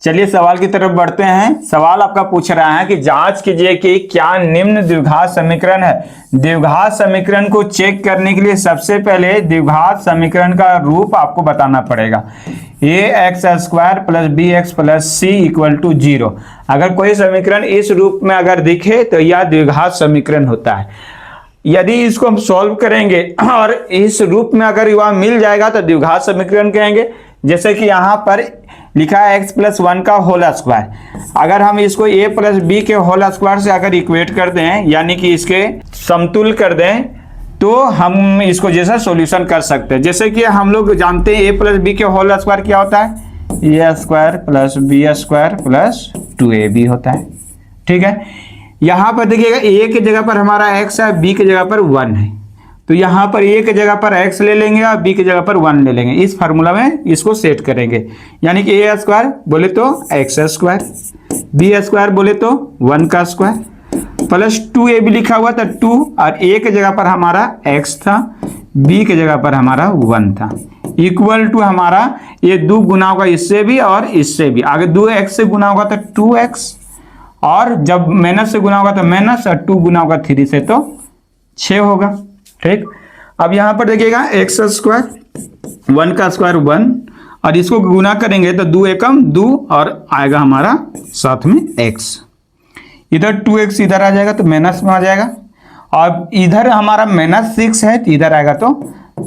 चलिए सवाल की तरफ बढ़ते हैं। सवाल आपका पूछ रहा है कि जांच कीजिए कि क्या निम्न द्विघात समीकरण है। द्विघात समीकरण को चेक करने के लिए सबसे पहले द्विघात समीकरण का रूप आपको बताना पड़ेगा। ax² + bx + c = 0। अगर कोई समीकरण इस रूप में अगर दिखे तो यह द्विघात समीकरण होता है। यदि इसको हम सॉल्व करेंगे और इस रूप में अगर वह मिल जाएगा तो द्विघात समीकरण कहेंगे। जैसे कि यहाँ पर लिखा है x + 1 का होल स्क्वायर। अगर हम इसको a + b के होल स्क्वायर से अगर इक्वेट कर दें, यानी कि इसके समतुल कर दें, तो हम इसको जैसा सॉल्यूशन कर सकते हैं। जैसे कि हम लोग जानते हैं a + b के होल स्क्वायर क्या होता है, a² + b² + 2ab होता है। ठीक है, यहाँ पर देखिएगा a की जगह पर हमारा x है, b की जगह पर 1 है, तो यहाँ पर a की जगह पर x ले लेंगे और b की जगह पर 1 ले लेंगे। इस फार्मूला में इसको सेट करेंगे, यानी कि a² बोले तो x², b² बोले तो 1 का स्क्वायर प्लस 2ab लिखा हुआ था 2, और a की जगह पर हमारा x था, b की जगह पर हमारा 1 था, इक्वल टू हमारा ये 2 गुना होगा इससे भी और इससे भी। आगे 2x से गुना होगा तो 2x, और जब माइनस से गुना होगा तो माइनस, और 2 गुना होगा 3 से तो 6 होगा। ठीक, अब यहां पर देखिएगा x², 1 का स्क्वायर 1, और इसको गुना करेंगे तो 2 एकम 2 और आएगा हमारा साथ में x। इधर 2x इधर आ जाएगा तो माइनस में आ जाएगा, और इधर हमारा -6 है तो इधर आएगा तो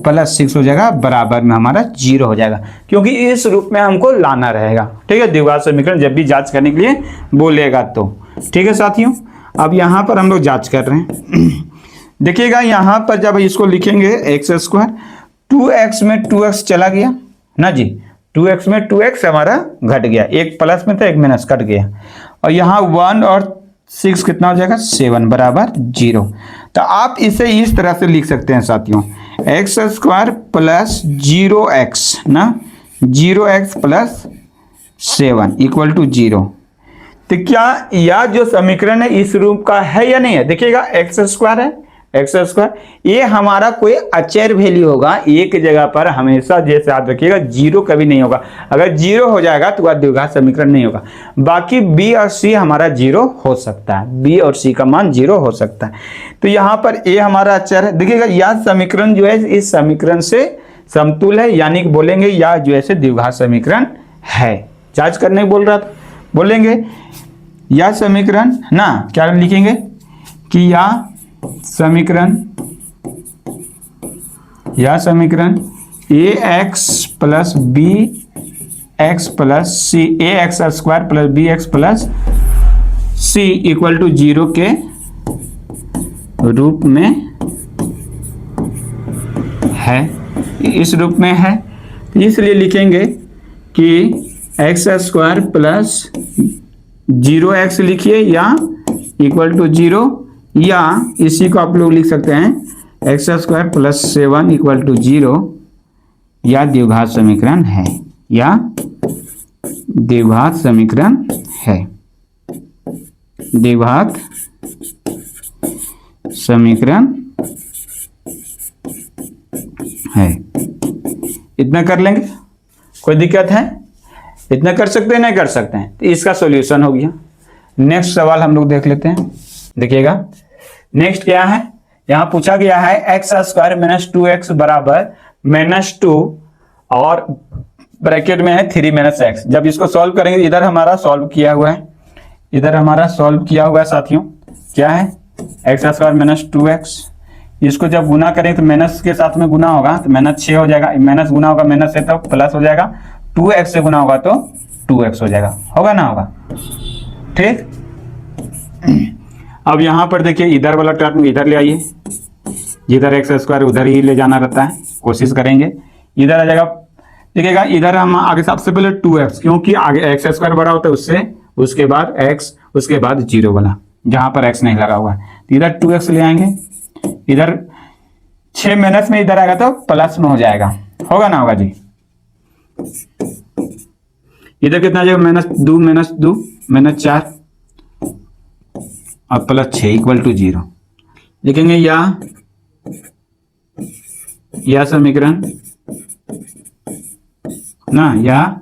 +6 हो जाएगा, बराबर में हमारा 0 हो जाएगा, क्योंकि इस रूप में हमको लाना रहेगा। ठीक है, द्विघात समीकरण जब भी जांच करने के लिए बोलेगा तो। ठीक है साथियों, अब यहाँ पर हम लोग जांच कर रहे हैं। देखिएगा यहाँ पर जब इसको लिखेंगे x², 2x में 2x चला गया ना जी, 2x में 2x हमारा घट गया, एक प्लस में था एक माइनस कट गया, और यहाँ 1 और 6 कितना हो जाएगा 7 बराबर 0। तो आप इसे इस तरह से लिख सकते हैं साथियों, x² + 0x ना, 0x + 7 = 0। तो क्या यह जो समीकरण है इस रूप का है या नहीं है? देखिएगा x² है, x², ये हमारा कोई अचर वैल्यू होगा, एक जगह पर हमेशा, जैसे याद रखिएगा 0 कभी नहीं होगा। अगर 0 हो जाएगा तो वह द्विघात समीकरण नहीं होगा। बाकी b और c हमारा 0 हो सकता है, b और c का मान 0 हो सकता है। तो यहाँ पर a हमारा अचर है। देखिएगा यह समीकरण जो है इस समीकरण से समतुल है, यानी कि बोलेंगे यह जो है द्विघात समीकरण है। जांच करने बोल रहा था, बोलेंगे यह समीकरण ना, क्या लिखेंगे कि यह समीकरण ax + bx + c, ax² + bx + c = 0 के रूप में है, इस रूप में है। इसलिए लिखेंगे कि x² + 0x लिखिए या = 0, या इसी को आप लोग लिख सकते हैं x² + 7 = 0, या द्विघात समीकरण है, या द्विघात समीकरण है, द्विघात समीकरण है। इतना कर लेंगे, कोई दिक्कत है? इतना कर सकते हैं, नहीं कर सकते हैं, तो इसका सॉल्यूशन हो गया। नेक्स्ट सवाल हम लोग देख लेते हैं। देखिएगा नेक्स्ट क्या है, यहां पूछा गया है x² - 2x बराबर -2 और ब्रैकेट में है 3 - x। जब इसको सॉल्व करेंगे, इधर हमारा सॉल्व किया हुआ है, इधर हमारा सॉल्व किया हुआ है साथियों, क्या है x² - 2x। इसको जब गुना करें तो माइनस के साथ में गुना होगा तो -6 हो जाएगा, माइनस गुना होगा माइनस से तो प्लस हो जाएगा, 2x से गुना होगा तो 2x हो जाएगा, होगा ना होगा। ठीक, अब यहां पर देखिए इधर वाला टर्म इधर ले आइए, जिधर x² उधर ही ले जाना रहता है, कोशिश करेंगे इधर आ जाएगा। देखिएगा इधर हम आगे सबसे पहले 2x, क्योंकि आगे x² बड़ा होता है उससे, उसके बाद x, उसके बाद 0 वाला जहां पर x नहीं लगा हुआ है, तो इधर 2x ले आएंगे, इधर 6 माइनस में इधर आएगा तो प्लस में हो जाएगा, होगा ना होगा जी। इधर कितना आ जाएगा -2 -4 और +6 = 0। लिखेंगे या समीकरण ना, या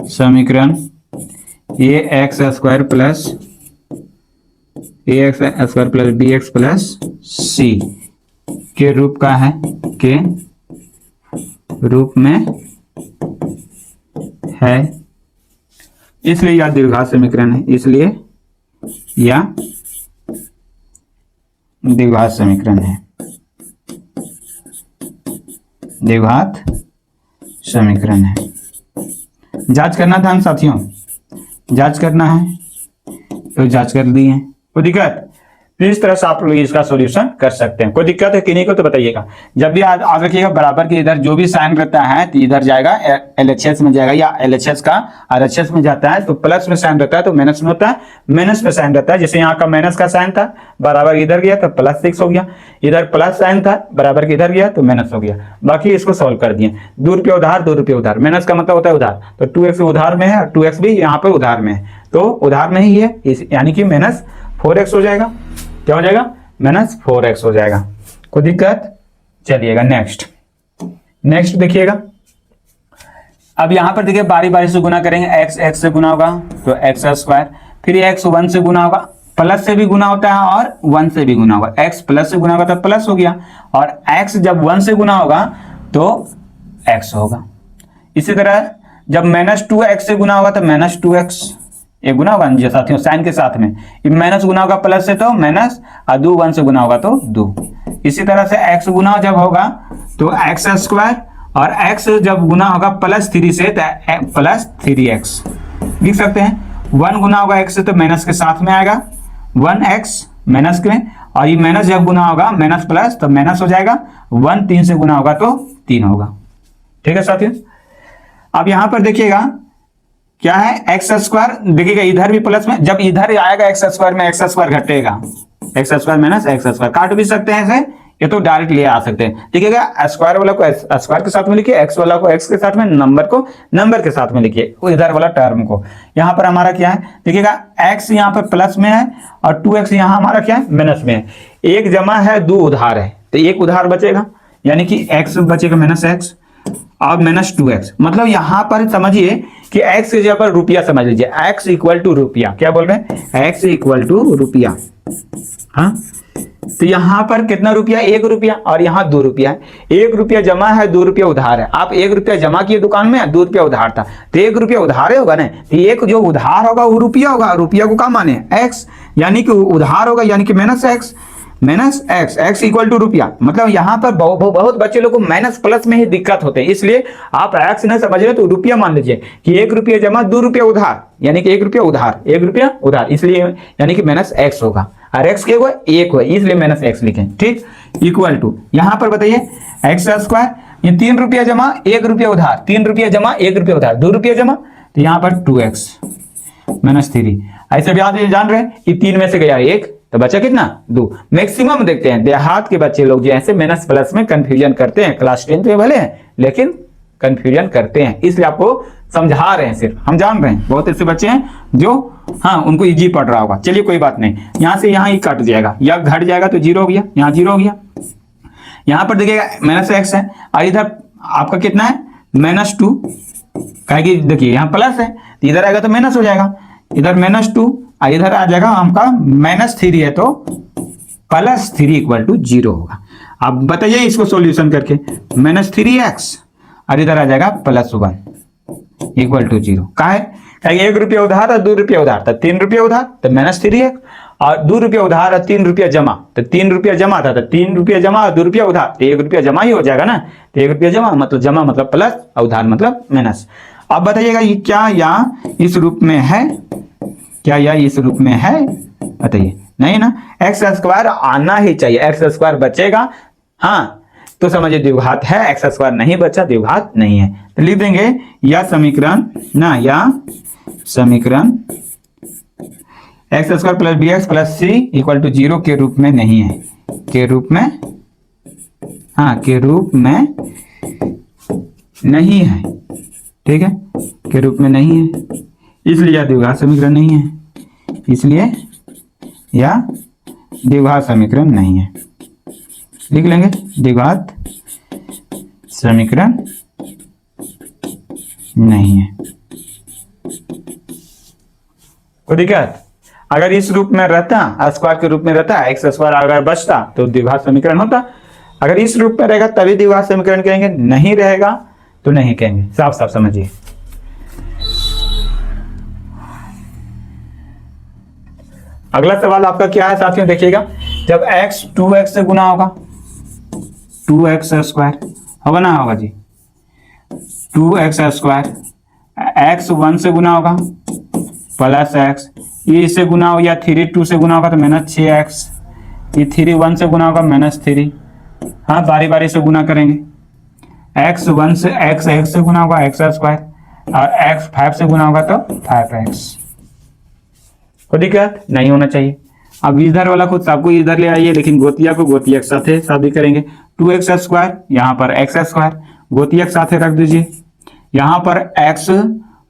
समीकरण A X square plus B X plus C के रूप का है, के रूप में है, इसलिए यह द्विघात समीकरण है, इसलिए यह द्विघात समीकरण है, द्विघात समीकरण है। जांच करना था हम साथियों, जांच करना है तो जांच कर दी है। कोई दिक्कत? तो इस तरह से आप लोग इसका सॉल्यूशन कर सकते हैं। कोई दिक्कत है कि नहीं को तो बताइएगा। जब भी याद रखिएगा बराबर के इधर जो भी साइन रहता है तो इधर जाएगा एलएचएस में जाएगा, या एलएचएस का आरएचएस में जाता है तो प्लस में साइन रहता है तो माइनस में होता है, माइनस में साइन रहता है। जैसे यहाँ का माइनस का साइन था, बराबर इधर गया तो +6 हो गया, इधर प्लस साइन था, बराबर के इधर गया तो माइनस हो गया। बाकी इसको सॉल्व कर दिए। ₹2 उधार, ₹2 उधार, माइनस का मतलब होता है उधार, तो 2x उधार में है और 2x भी यहाँ पर उधार में है, तो उधार में ही है, यानी कि -4x हो जाएगा। क्या हो जाएगा? -4x हो जाएगा। कोई दिक्कत? चलिएगा नेक्स्ट देखिएगा। अब यहां पर देखिए बारी बारी से गुना करेंगे। x से गुना होगा तो x², फिर x 1 से गुना होगा, प्लस से भी गुना होता है और 1 से भी गुना होगा। x प्लस से गुना होगा तो प्लस हो गया, और x जब 1 से गुना होगा तो x होगा। इसी तरह जब -2x से गुना होगा तो -2x, ये गुना होगा जी साथियों साइन के साथ में, माइनस गुना होगा प्लस से तो माइनस, और 1 से गुना होगा तो 2। इसी तरह से x गुना जब होगा तो x², और x जब गुना होगा +3 से तो +3x लिख सकते हैं। 1 गुना होगा x से तो माइनस के साथ में आएगा 1x माइनस में, और ये माइनस जब गुना होगा माइनस प्लस तो माइनस हो जाएगा। 1 3 से गुना होगा तो 3 होगा। ठीक है साथियों। अब यहां पर देखिएगा क्या है x², देखिएगा इधर भी प्लस में, जब इधर आएगा x² में x² घटेगा, x² माइनस x², काट भी सकते हैं इसे, ये तो डायरेक्ट ले आ सकते हैं। देखिएगा स्क्वायर वाला को स्क्वायर के साथ में लिखिए, x वाला को x के साथ में, नंबर को नंबर के साथ में लिखिए, इधर वाला टर्म को। यहाँ पर हमारा क्या है, देखिएगा x यहाँ पर प्लस में है और 2x यहाँ हमारा क्या है माइनस में है। एक जमा है, 2 उधार है, तो एक उधार बचेगा, यानी कि x बचेगा -x और -2x। मतलब यहां पर समझिए कि x की जगह पर रुपया समझ लीजिए, x इक्वल टू रुपया। क्या बोल रहे हैं? x इक्वल टू रुपया। हाँ, तो यहां पर कितना रुपया? 1 रुपया, और यहाँ 2 रुपया है। 1 रुपया जमा है, 2 रुपया उधार है। आप 1 रुपया जमा किए दुकान में, 2 रुपया उधार था, तो 1 रुपया उधार होगा ना, तो एक जो उधार होगा वो रुपया होगा। रुपया को क्या माने? x, यानी कि उधार होगा, यानी कि -x, x इक्वल टू रुपया। मतलब यहाँ पर बहुत बच्चे लोग को माइनस प्लस में ही दिक्कत होते हैं, इसलिए आप x नहीं समझ रहे तो रुपया मान लीजिए कि 1 रुपया जमा 2 रुपया उधार, यानी कि 1 रुपया उधार, 1 रुपया उधार, इसलिए यानी कि -x होगा, और x क्या हुआ? 1 हुआ, इसलिए -x लिखें। ठीक, इक्वल टू यहाँ पर बताइए x², ये 3 रुपया जमा 1 रुपया उधार, 3 रुपया जमा 1 रुपया उधार, 2 रुपया जमा, तो यहाँ पर 2x -3। ऐसे भी आप जान रहे हैं कि 3 में से गया 1 तो बचा कितना? 2। मैक्सिमम देखते हैं देहात के बच्चे लोग जो ऐसे माइनस प्लस में कंफ्यूजन करते हैं, क्लास 10 में भले हैं लेकिन कंफ्यूजन करते हैं, इसलिए आपको समझा रहे हैं। सिर्फ हम जान रहे हैं बहुत ऐसे बच्चे हैं जो हाँ उनको इजी पड़ रहा होगा। चलिए कोई बात नहीं, यहाँ से यहाँ ही कट जाएगा या घट जाएगा तो 0 हो गया, यहाँ 0 हो गया। यहाँ पर देखिएगा -x है और इधर आपका कितना है? -2। कहे कि देखिए यहाँ प्लस है तो इधर आएगा तो माइनस हो जाएगा, इधर -2 और इधर आ जाएगा हमका -3 है तो +3 इक्वल टू 0 होगा। अब बताइए इसको सॉल्यूशन करके, -3x और इधर आ जाएगा +1 इक्वल टू 0। कहा है? 1 रुपया उधार और 2 रुपया उधार था, 3 रुपया उधार तो -3x, और 2 रुपया उधार और 3 रुपया जमा, तो 3 रुपया जमा था तो 3 रुपया जमा और 2 रुपया उधार, तो 1 रुपया जमा ही हो जाएगा ना, तो 1 रुपया जमा मतलब प्लस और उधार मतलब माइनस। अब बताइएगा ये क्या या इस रूप में है? क्या यह इस रूप में है? बताइए। नहीं ना, x² आना ही चाहिए, x² बचेगा हाँ तो समझिए द्विघात है, x² नहीं बचा द्विघात नहीं है, तो लिख देंगे यह समीकरण ना, यह समीकरण x² + bx + c = 0 के रूप में नहीं है, के रूप में हाँ के रूप में नहीं है। ठीक है, के रूप में नहीं है, इसलिए यह द्विघात समीकरण नहीं है, इसलिए यह द्विघात समीकरण नहीं है। लिख लेंगे द्विघात समीकरण नहीं है। कोई दिक्कत? अगर इस रूप में रहता, स्क्वायर के रूप में रहता, एक्स स्क्वायर अगर बचता तो द्विघात समीकरण होता। अगर इस रूप में रहेगा तभी द्विघात समीकरण कहेंगे, नहीं रहेगा तो नहीं कहेंगे। साफ साफ समझिए। अगला सवाल आपका क्या है साथियों, देखिएगा। जब x 2x से गुना होगा, 2x स्क्वायर होगा ना, होगा जी 2x स्क्वायर, x 1 से गुना होगा प्लस x, ये इससे गुना हो या 3 2 से गुना होगा तो माइनस 6x, ये 3 1 से गुना होगा माइनस 3। हाँ, बारी बारी से गुना करेंगे। x 1 से x से गुना होगा x स्क्वायर, और x 5 से गुना होगा तो 5x। कोई दिक्कत नहीं होना चाहिए। अब इधर वाला को सबको इधर ले आइए, लेकिन गोतिया को गोतिया के साथ शादी करेंगे। 2x स्क्वायर, यहाँ पर x स्क्वायर, गोतिया के साथ रख दीजिए। यहाँ पर x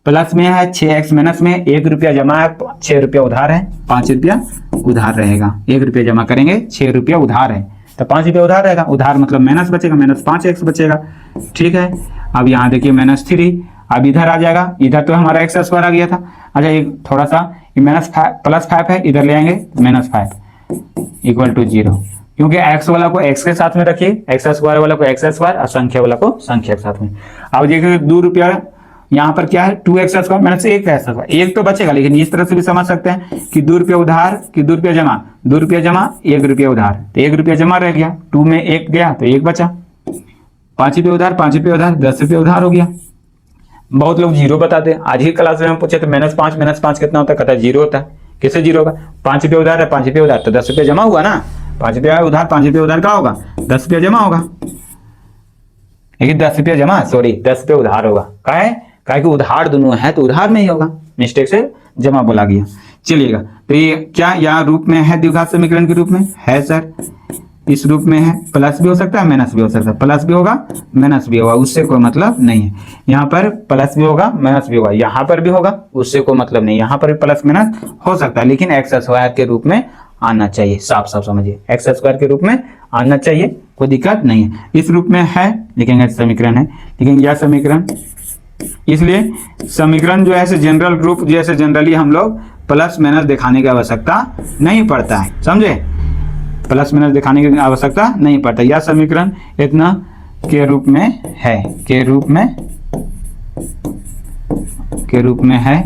प्लस में है, 6x माइनस में, 1 रुपया जमा है, 6 रुपया उधार है, 5 रुपया उधार रहेगा। 1 रुपया जमा करेंगे, 6 रुपया उधार है तो 5 रुपया उधार रहेगा। उधार मतलब माइनस बचेगा, माइनस 5x बचेगा। ठीक है, अब यहाँ देखिए -3, अब इधर आ जाएगा, इधर तो हमारा x स्क्वायर आ गया था। अच्छा, एक थोड़ा सा प्लस 5 है, इधर ले आएंगे -5 इक्वल टू 0, क्योंकि x वाला को x के साथ में रखिए, x स्क्वायर वाला को x स्क्वायर और संख्या वाला को संख्या के साथ में। अब देखिए 2 रुपया, यहाँ पर क्या है 2x square minus 1x square, 1 तो बचेगा, लेकिन इस तरह से भी समझ सकते हैं कि 2 रुपया उधार कि 2 रुपया जमा, 2 रुपया जमा 1 रुपया उधार, तो 1 रुपया जमा रह गया, 2 में 1 गया तो 1 बचा, 5 रुपया उधार, 5 रुपया उधार, 10 रुपया उधार हो गया। बहुत लोग 0 बताते हैं। आज ही क्लास में हम पूछे तो -5 कितना होता है, कहता है 0 होता है। किससे 0 होगा? 5 रुपया उधार है, 5 रुपया उधार तो 10 रुपया जमा हुआ ना, 5 रुपया उधार, 5 रुपया उधार का होगा 10 रुपया जमा होगा, लेकिन 10 रुपया जमा, सॉरी 10 रुपया उधार होगा। काहे कि उधार दोनों है तो उधार में ही होगा, मिस्टेक से जमा बोला गया। चलिएगा, तो ये क्या यहाँ रूप में है, द्विघात समीकरण के रूप में है सर, इस रूप में है। प्लस भी हो सकता है, माइनस भी हो सकता है, प्लस भी होगा माइनस भी होगा, उससे कोई मतलब नहीं है। यहाँ पर प्लस भी होगा माइनस भी होगा, यहाँ पर भी होगा, उससे कोई मतलब नहीं। यहाँ पर भी प्लस माइनस हो सकता है, लेकिन एक्स स्क्वायर के रूप में आना चाहिए। साफ साफ समझिए, एक्स स्क्वायर के रूप में आना चाहिए, कोई दिक्कत नहीं है। इस रूप में है, लेकिन समीकरण है, लेकिन यह समीकरण, इसलिए समीकरण जो है जनरल ग्रुप जैसे जनरली हम लोग प्लस माइनस दिखाने की आवश्यकता नहीं पड़ता है, समझे? प्लस माइनस दिखाने की आवश्यकता नहीं पड़ता। यह समीकरण इतना के रूप में है, के रूप में है,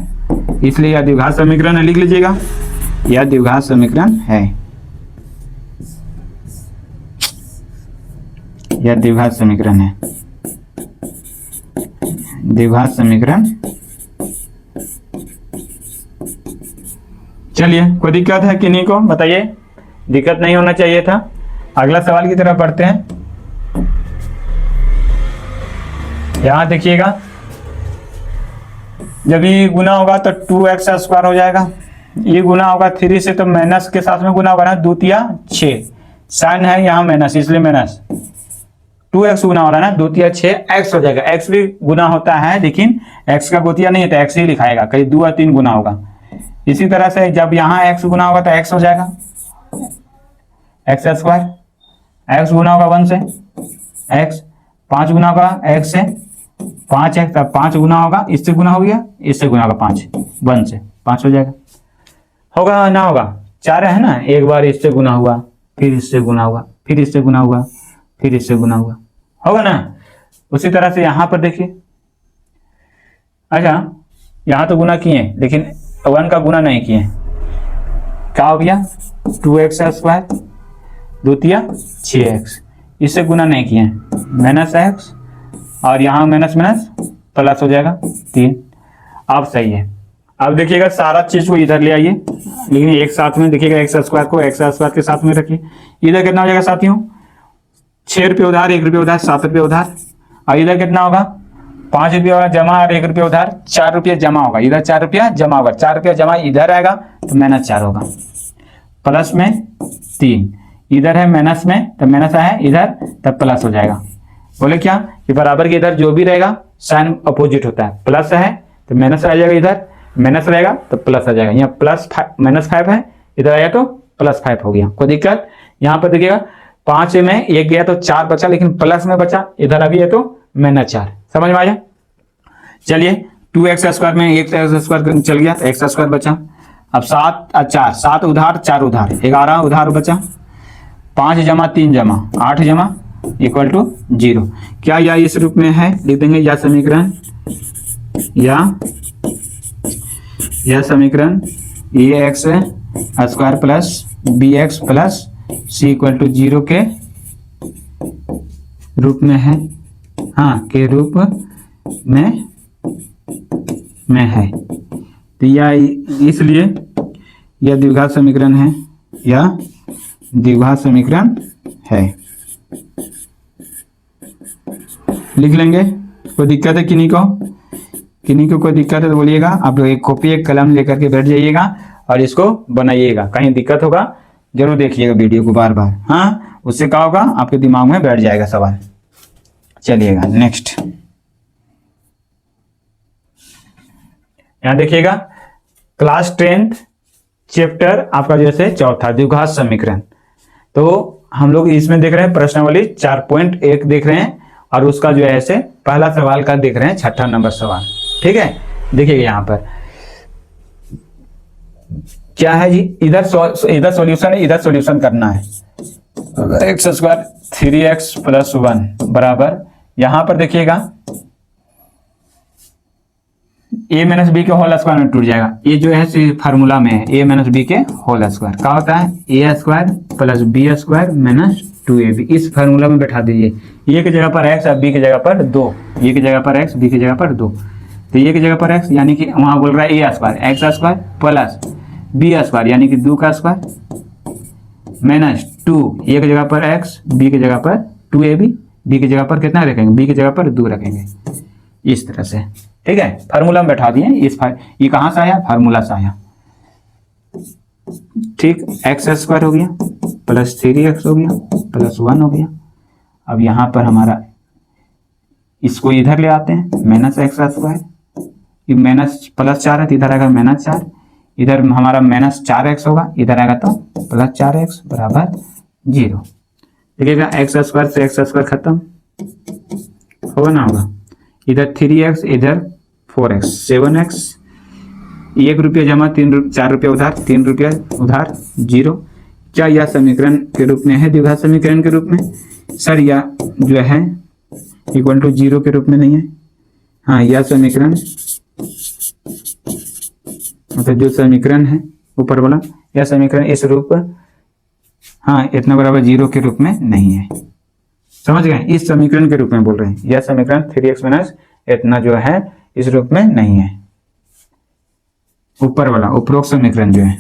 इसलिए यह द्विघात समीकरण है, लिख लीजिएगा, यह द्विघात समीकरण है, यह द्विघात समीकरण है, द्विघात समीकरण। चलिए, कोई दिक्कत है किन्हीं को बताइए? दिक्कत नहीं होना चाहिए था। अगला सवाल की तरफ बढ़ते हैं। यहां देखिएगा, जब ये गुना होगा तो 2x स्क्वायर हो जाएगा, ये गुना होगा 3 से तो माइनस के साथ में गुना होगा ना, 2 तिया 6, साइन है यहाँ माइनस, इसलिए माइनस 2x गुना हो रहा है ना, 2 तिया 6 x हो जाएगा। x भी गुना होता है, लेकिन x का गोतिया नहीं होता, x ही लिखाएगा, कहीं 2 और 3 गुना होगा। इसी तरह से जब यहाँ x गुना होगा तो x हो जाएगा x स्क्वायर, x गुना होगा 1 से x, 5 गुना होगा x से 5x, तब 5 गुना होगा, इससे गुना हो गया, इससे गुना होगा 5, 1 से 5 हो जाएगा। होगा ना होगा, 4 है ना, एक बार इससे गुना हुआ, फिर इससे गुना हुआ, फिर इससे गुना हुआ, फिर इससे गुना हुआ, होगा ना। उसी तरह से यहाँ पर देखिए, अच्छा यहाँ तो गुना किए लेकिन 1 का गुना नहीं किए, क्या हो गया 2x स्क्वायर, 2 तिया 6x, इससे गुना नहीं किए, माइनस x, और यहाँ माइनस माइनस प्लस हो जाएगा 3। अब सही है। अब देखिएगा सारा चीज को इधर ले आइए, लेकिन एक साथ में देखिएगा, एक्स स्क्वायर को एक्स स्क्वायर के साथ में रखिए। इधर कितना हो जाएगा साथियों, 6 रुपये उधार, 1 रुपये उधार, 7 रुपये उधार, और इधर कितना होगा 5 रुपया जमा और 1 रुपया उधार, 4 रुपया जमा होगा, इधर 4 रुपया जमा होगा, 4 रुपया जमा इधर आएगा तो -4 होगा, प्लस में 3, इधर है माइनस में तो माइनस है इधर, तब प्लस हो जाएगा। बोले क्या कि बराबर के इधर जो भी रहेगा साइन अपोजिट होता है, प्लस है तो माइनस आ जाएगा, इधर माइनस रहेगा तो प्लस आ जाएगा। यहाँ प्लस -5 है, इधर आया तो +5 हो गया, कोई दिक्कत? यहाँ पर देखिएगा 5 में 1 गया तो 4 बचा, लेकिन प्लस में बचा, इधर अभी है तो -4, समझ में आया? चलिए 2x स्क्वायर में 1x स्क्वायर चल गया तो x स्क्वायर बचा, अब 7 उधार 4 उधार 11 उधार बचा, 5 जमा 3 जमा 8 जमा इक्वल टू 0। क्या यह इस रूप में है? लिख देंगे यह समीकरण A X square plus B X plus C equal to 0 के रूप में है, हाँ के रूप में है। तो यह इसलिए यह द्विघात समीकरण है, यह द्विघात समीकरण है। लिख लेंगे। कोई दिक्कत है किन्हीं को कोई दिक्कत है तो बोलिएगा। आप लोग एक कॉपी एक कलम लेकर के बैठ जाइएगा और इसको बनाइएगा। कहीं दिक्कत होगा जरूर देखिएगा वीडियो को बार बार, हाँ उससे क्या होगा आपके दिमाग में बैठ जाएगा सवाल। चलिएगा नेक्स्ट, यहां देखिएगा क्लास 10th चैप्टर आपका जैसे चौथा द्विघात समीकरण। तो हम लोग इसमें देख रहे हैं प्रश्नावली 4.1 देख रहे हैं और उसका जो है ऐसे पहला सवाल का देख रहे हैं 6ठा नंबर सवाल। ठीक है, देखिएगा यहाँ पर क्या है जी, इधर सॉल्यूशन है, इधर सॉल्यूशन करना है। एक्स स्क्वायर 3x प्लस 1 बराबर, यहां पर देखिएगा a माइनस बी के होल स्क्वायर में टूट जाएगा। ये जो है फार्मूला में है a माइनस बी के होल स्क्वायर। क्या होता है? a square plus b square minus 2ab। इस फार्मूला में बैठा दीजिए। a की जगह पर x और b की जगह पर 2, a की जगह पर x b की जगह पर 2। तो a की जगह पर x यानी कि वहां बोल रहा है a square x square plus b square यानी कि 2 का स्क्वायर माइनस 2, a की जगह पर x b की जगह पर 2ab, b की जगह पर कितना रखेंगे? b की जगह पर 2 रखेंगे। इस तरह से ठीक है, फार्मूला में बैठा दिए। ये कहां से आया? फार्मूला से आया। ठीक, एक्स स्क्वायर हो गया प्लस 3x हो गया प्लस 1 हो गया। अब यहां पर हमारा इसको इधर ले आते हैं, माइनस एक्स स्क्वायर, ये माइनस प्लस 4 है तो इधर आएगा माइनस 4, इधर हमारा माइनस 4x होगा, इधर आएगा तो प्लस 4x बराबर 0। देखिएगा एक्स स्क्वायर से एक्स स्क्वायर खत्म होगा ना होगा, इधर 3x इधर 4x 7x, 1 रुपया जमा 4 रुपया उधार, 3 रुपया उधार 0। क्या यह समीकरण के रूप में है? द्विघात समीकरण के रूप में? सर यह जो है इक्वल टू 0 के रूप में नहीं है। हाँ, यह समीकरण मतलब जो समीकरण है ऊपर वाला, यह समीकरण इस रूप, हाँ इतना बराबर 0 के रूप में नहीं है। समझ गए? इस समीकरण के रूप में बोल रहे हैं। यह समीकरण 3x माइनस इतना जो है इस रूप में नहीं है। ऊपर वाला उपरोक्त समीकरण जो है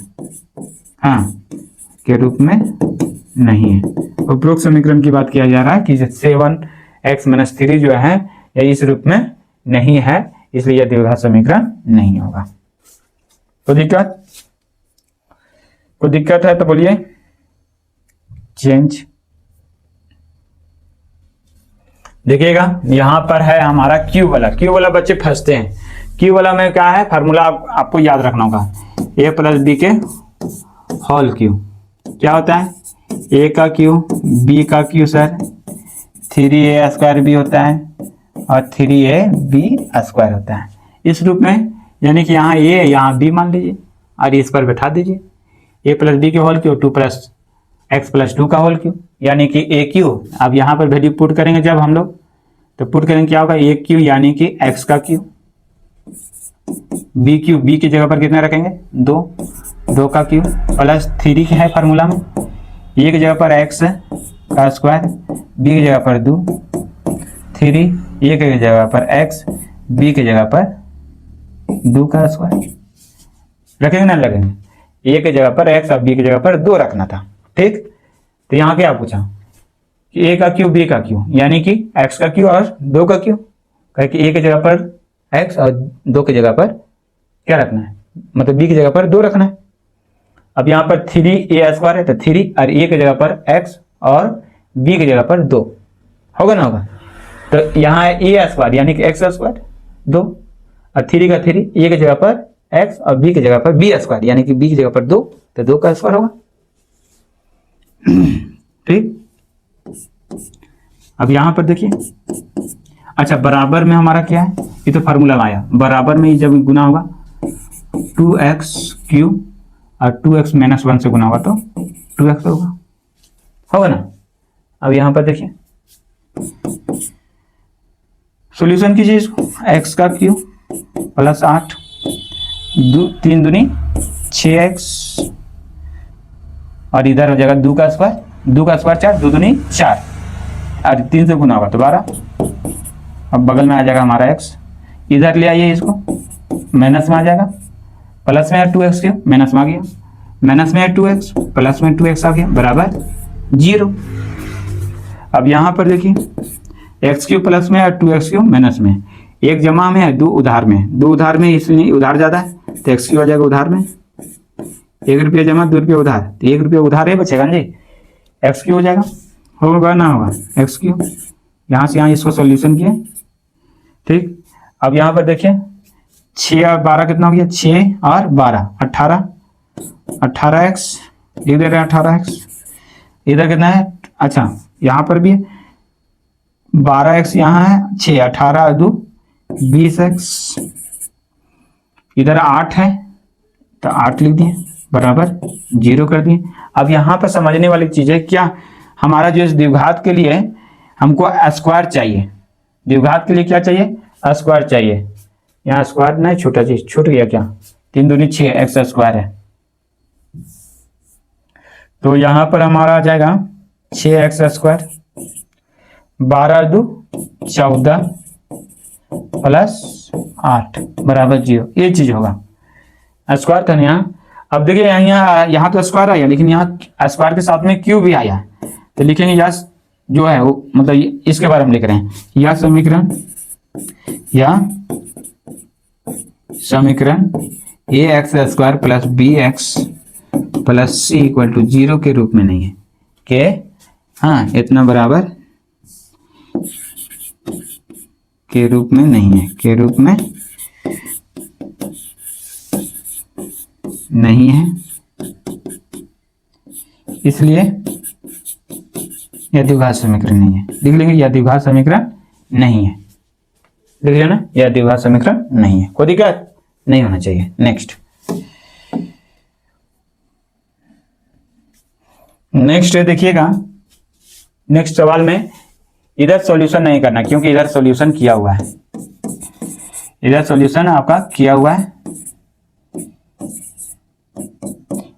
हाँ के रूप में नहीं है। उपरोक्त समीकरण की बात किया जा रहा है कि 7x माइनस 3 जो है यह इस रूप में नहीं है, इसलिए यह द्विघात समीकरण नहीं होगा। कोई दिक्कत है तो बोलिए। चेंज। देखिएगा यहां पर है हमारा क्यू वाला बच्चे फंसते हैं। क्यू वाला में क्या है? फार्मूला आपको याद रखना होगा, a प्लस बी के होल क्यू। क्या होता है? a का क्यू b का क्यू सर 3a स्क्वायर भी होता है और 3ab स्क्वायर होता है इस रूप में। यानी कि यहाँ a यहाँ b मान लीजिए और इस पर बैठा दीजिए। a प्लस बी के whole cube 2 plus x plus 2 का होल क्यू यानी कि a क्यू। अब यहाँ पर वैल्यू पुट करेंगे जब हम लोग, तो पुट करेंगे क्या होगा? a क्यू यानी कि x का क्यू, b क्यू b की जगह पर कितना रखेंगे? 2 का क्यू प्लस 3 है फार्मूला में, a की जगह पर x का स्क्वायर, b की जगह पर 2, 3 a की जगह पर x, b की जगह पर 2 का स्क्वायर रखेंगे ना लगेंगे? a की जगह पर x और b की जगह पर 2 रखना था। ठीक, तो यहाँ क्या पूछा कि a का क्यू b का क्यू यानी कि x का क्यू और 2 का क्यू, कहे कि a की जगह पर x और 2 की जगह पर क्या रखना है? मतलब b की जगह पर 2 रखना है। अब यहाँ पर 3a स्क्वायर है तो 3 और a की जगह पर x और b की जगह पर 2 होगा ना होगा। तो यहाँ है a स्क्वायर यानी कि x स्क्वायर 2 और 3 का 3 a की जगह पर x और b की जगह पर b स्क्वायर यानी कि b की जगह पर 2, तो 2 का स्क्वायर होगा। ठीक, अब यहां पर देखिए। अच्छा, बराबर में हमारा क्या है? ये तो फार्मूला आया। बराबर में जब गुना होगा 2x क्यू और 2x माइनस 1 से गुना होगा तो 2x होगा ना। अब यहाँ पर देखिए सॉल्यूशन कीजिए इसको, x का क्यूब प्लस 8 3 दूनी 6x और इधर हो जाएगा 2 का स्क्वायर 4 2 दूनी 4 और 3 से गुना होगा तो 12। अब बगल में आ जाएगा हमारा x, इधर ले आइए इसको, माइनस में आ जाएगा, प्लस में है 2x क्यूब माइनस में आ गया, माइनस में है 2x प्लस में 2x आ गया बराबर 0। अब यहाँ पर देखिए x क्यूब प्लस में और 2x क्यूब माइनस में, एक जमा में है 2 उधार में, 2 उधार में इसलिए उधार ज्यादा है तो x क्यूब हो जाएगा उधार में, 1 रुपया जमा 2 रुपया उधार तो 1 रुपया उधार ही बचेगा जी, x क्यूब हो जाएगा, होगा ना होगा x क्यूब। यहाँ से यहाँ इसको सॉल्यूशन किया ठीक। अब यहाँ पर देखिए 6 और 12 कितना हो गया, 6 और 12 18x, इधर 18x, इधर कितना है, अच्छा यहाँ पर भी 12x यहाँ है, 6 18 2 20x, इधर 8 है तो 8 लिख दिए बराबर 0 कर दिए। अब यहाँ पर समझने वाली चीज है क्या, हमारा जो इस द्विघात के लिए हमको स्क्वायर चाहिए, द्विघात के लिए क्या चाहिए, स्क्वायर चाहिए। यहाँ स्क्वायर नहीं छोटा चीज छूट गया क्या, 3 दूनी 6 एक्स स्क्वायर है तो यहाँ पर हमारा आ जाएगा 6x स्क्वायर 12 2 14 प्लस 8 बराबर 0, ये चीज होगा स्क्वायर था यहाँ। अब देखिए यहाँ तो स्क्वायर आया लेकिन यहाँ स्क्वायर के साथ में क्यूब भी आया तो लिखेंगे यह जो है वो मतलब इसके बारे में लिख रहे हैं, यह समीकरण ax square plus bx plus c equal to 0 के रूप में नहीं है के, हाँ इतना बराबर के रूप में नहीं है, के रूप में नहीं है, इसलिए यह द्विघात समीकरण नहीं है। लिख लेंगे यह द्विघात समीकरण नहीं है, लिख लिया ना, यह द्विघात समीकरण नहीं है, कोई दिक्कत नहीं होना चाहिए। नेक्स्ट देखिएगा, नेक्स्ट सवाल में इधर सॉल्यूशन नहीं करना क्योंकि इधर सॉल्यूशन किया हुआ है, इधर सॉल्यूशन आपका किया हुआ है,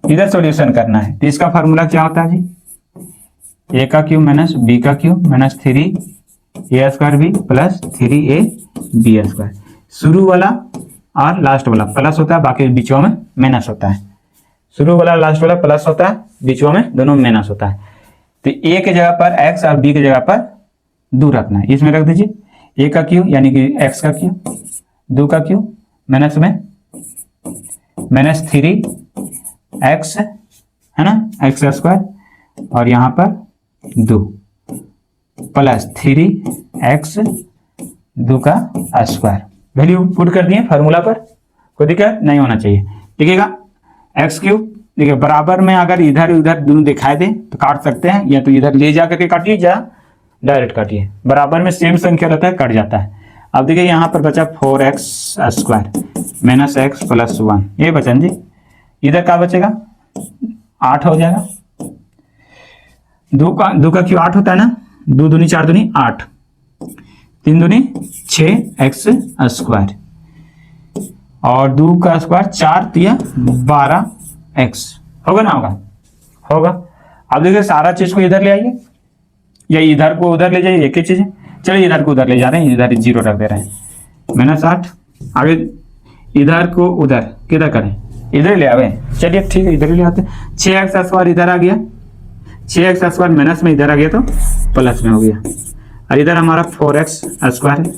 इधर सॉल्यूशन करना है। तो इसका फार्मूला क्या होता है जी, a का क्यूब माइनस b का cube minus 3a square b plus 3a b square, शुरू वाला और लास्ट वाला प्लस होता है, बाकी बीचों में माइनस होता है, शुरू वाला लास्ट वाला प्लस होता है, बीचों में दोनों माइनस होता है। तो a के जगह पर x और b के जगह पर 2 रखना है, इसमें रख दीजिए a का क्यूब यानी कि x का क्यूब 2 का क्यूब माइनस में माइनस 3x है ना x स्क्वायर और यहाँ पर 2 प्लस 3x 2 का स्क्वायर, वैल्यू पुट कर दिए फार्मूला पर, कोई दिक्कत नहीं होना चाहिए। देखिएगा x क्यूब देखिए बराबर में अगर इधर उधर दोनों दिखाई दे तो काट सकते हैं, या तो इधर ले जा करके काटिए या डायरेक्ट काटिए, बराबर में सेम संख्या रहता है कट जाता है। अब देखिए यहाँ पर बचा 4x square minus x plus 1, ये बचा जी, इधर क्या बचेगा 8 हो जाएगा, 2 का क्यों 8 होता है ना, 2 दूनी 4 दूनी 8, 3 दूनी 6x स्क्वायर और 2 का स्क्वायर 4 तिया 12x, होगा ना होगा। अब देखिए सारा चीज को इधर ले आइए या इधर को उधर ले जाइए, एक ही चीज है, चलिए इधर को उधर ले जा रहे हैं, इधर 0 रख दे रहे हैं माइनस 8, आगे इधर को उधर किधर करें, इधर ले आवे, चलिए ठीक है इधर ही ले आते हैं। 6x स्क्वायर इधर आ गया, 6x स्क्वायर माइनस में इधर आ गया तो प्लस में हो गया, और इधर हमारा 4x स्क्वायर है,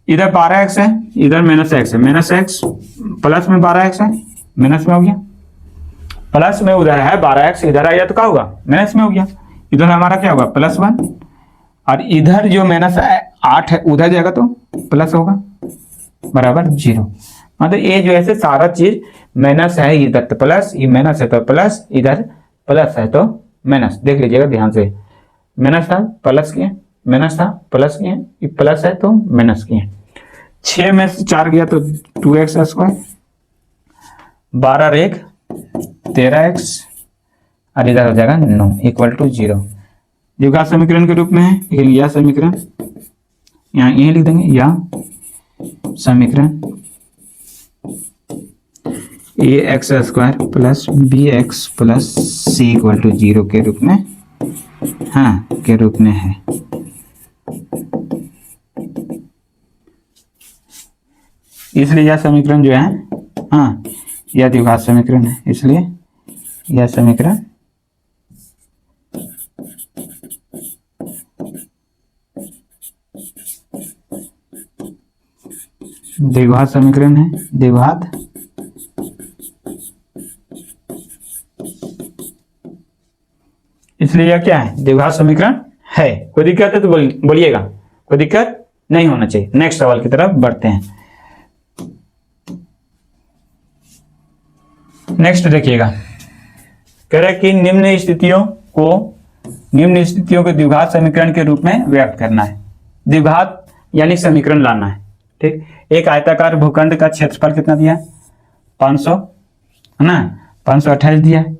इधर 12x है, इधर माइनस x है, माइनस x प्लस में 12x है, माइनस में हो गया, प्लस में उधर है 12x, इधर आ गया तो क्या होगा माइनस में हो गया, इधर हमारा क्या होगा प्लस 1, और इधर जो माइनस 8 है उधर जाएगा तो प्लस होगा बराबर 0। मतलब ये जो है सारा चीज माइनस है, इधर तो प्लस, ये माइनस है तो प्लस, इधर प्लस है तो माइनस, देख लीजिएगा ध्यान से, माइनस था प्लस किए, माइनस था प्लस किए, ये प्लस है तो माइनस किए, 6 में से 4 गया तो 2x स्क्वायर 12 रेख 13x और इधर हो जाएगा 9 इक्वल टू 0। द्विघात समीकरण के रूप में है, लेकिन यह समीकरण यहाँ यही लिख देंगे, यह समीकरण ax² plus bx plus c equal to 0 के रूप में, हाँ के रूप में है। इसलिए यह समीकरण जो है, हाँ यह द्विघात समीकरण है, इसलिए यह समीकरण द्विघात समीकरण है, द्विघात इसलिए यह क्या है, द्विघात समीकरण है। कोई दिक्कत है तो बोलिएगा, कोई दिक्कत नहीं होना चाहिए। नेक्स्ट सवाल की तरफ बढ़ते हैं। नेक्स्ट देखिएगा, कह रहा है कि निम्न स्थितियों को द्विघात समीकरण के रूप में व्यक्त करना है। द्विघात यानी समीकरण लाना है, ठीक। एक आयताकार भूखंड का क्षेत्रफल कितना दिया है, 500 है ना, 528 दिया है।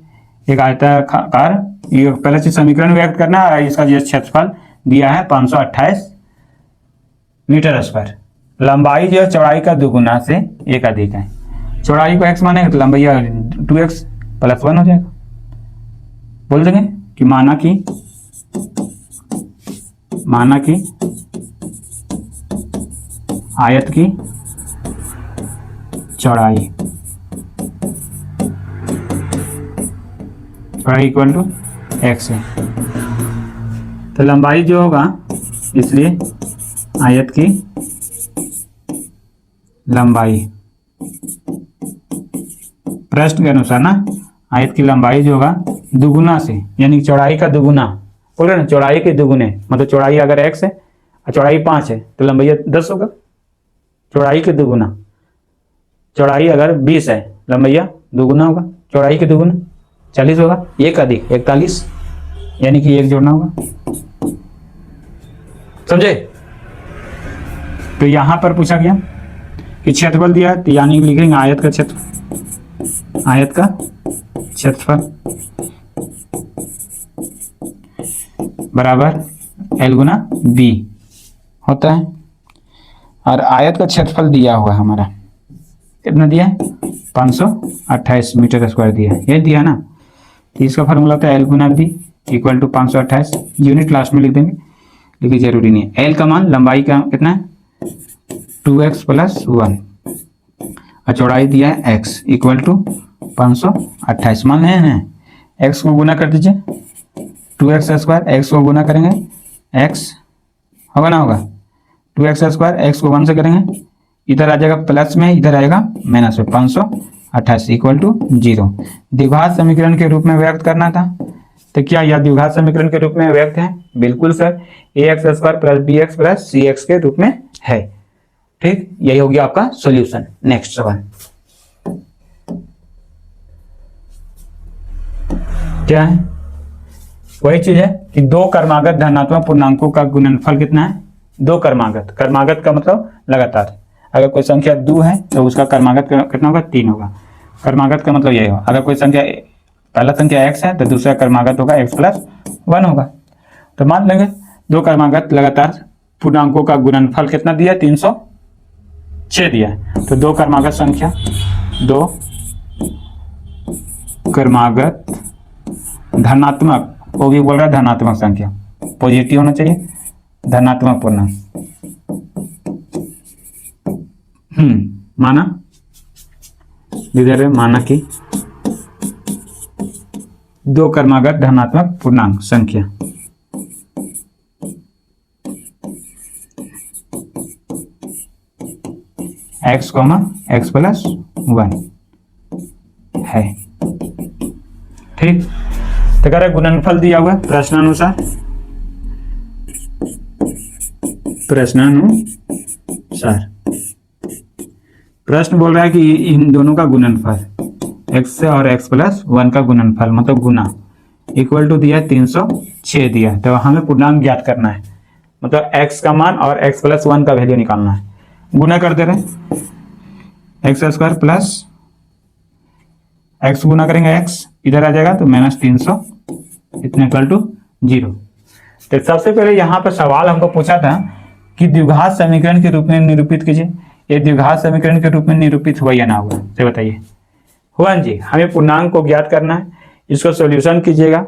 एक आयताकार, ये पहले से समीकरण व्यक्त करना है, इसका जो क्षेत्रफल दिया है 528 मीटर स्क्वायर। लंबाई जो है चौड़ाई का दुगुना से एक अधिक है। चौड़ाई को x मानेंगे तो लंबाई 2x प्लस 1 हो जाएगा। बोल देंगे कि माना कि आयत की चौड़ाई इक्वल टू x है, तो लंबाई जो होगा, इसलिए आयत की लंबाई प्रश्न के अनुसार ना, आयत की लंबाई जो होगा दुगुना से, यानी चौड़ाई का दुगुना, बोल रहे ना चौड़ाई के दुगुने, मतलब चौड़ाई अगर x है और चौड़ाई 5 है तो लंबाई 10 होगा। चौड़ाई के दुगुना, चौड़ाई अगर 20 है लंबाई दुगुना होगा, चौड़ाई के दुगुना 40 होगा, एक अधिक 41, यानी कि एक जोड़ना होगा। समझे? तो यहां पर पूछा गया कि क्षेत्रफल दिया है, तो यानी लिखेंगे आयत का क्षेत्रफल बराबर L गुना B होता है। और आयत का क्षेत्रफल दिया हुआ है हमारा, कितना दिया है, 528 मीटर स्क्वायर दिया है, ये दिया ना। तो इसका फॉर्मूला होता है L गुना B equal to 528, unit last में लिख देंगे, लेकिन जरूरी नहीं है। L का मान लंबाई का कितना है, 2x प्लस 1, और चौड़ाई दिया है x इक्वल टू 528। मान है ना, x को गुना कर दीजिए, 2x स्क्वायर, x को गुना करेंगे x होगा ना, होगा 2x स्क्वायर, x को 1 से करेंगे, इधर आ जाएगा प्लस में, इधर आएगा माइनस में, 528 इक्वल टू 0। द्विघात समीकरण के रूप में व्यक्त करना था, तो क्या यह द्विघात समीकरण के रूप में व्यक्त है? बिल्कुल sir, ax square plus bx plus cx के रूप में है, ठीक। यही हो गया आपका सॉल्यूशन। नेक्स्ट सवाल क्या है, वही चीज है कि दो क्रमागत धनात्मक पूर्णांकों का गुणनफल कितना है, दो क्रमागत, क्रमागत का मतलब लगातार, अगर कोई संख्या 2 है तो उसका क्रमागत कितना होगा, 3 होगा। क्रमागत का मतलब यही होगा, अगर कोई संख्या, पहला संख्या x है तो दूसरा क्रमागत होगा x प्लस 1 होगा। तो मान लेंगे दो क्रमागत लगातार पूर्णांकों का गुणनफल कितना दिया, 306 दिया है। तो दो क्रमागत संख्या, दो क्रमागत धनात्मक, वो भी बोल रहा है धनात्मक संख्या, पॉजिटिव होना चाहिए, धनात्मक पूर्णांक, माना इधर है, माना कि दो क्रमागत धनात्मक पूर्णांक संख्या x, x प्लस 1 है, ठीक। तो कह रहा है गुणनफल दिया हुआ है प्रश्नानुसार, प्रश्न बोल रहा है कि इन दोनों का गुणनफल, x और x प्लस 1 का गुणनफल मतलब गुना, इक्वल टू दिया 306 दिया है। तो हमें पूर्णांक ज्ञात करना है, मतलब x का मान और x प्लस 1 का वैल्यू निकालना है। गुना कर दे रहे हैं, x स्क्वायर प्लस x गुना करेंगे x इधर आ जाएगा तो -300 इतने इक्वल टू 0। तो सबसे पहले यहाँ पर सवाल हमको पूछा था कि द्विघात समीकरण के रूप में निरूपित कीजिए। ये द्विघात समीकरण के रूप में निरूपित हुआ या ना हुआ, तो बताइए। हुआ जी। हमें पूर्णांक को ज्ञात करना है, इसको सॉल्यूशन कीजिएगा।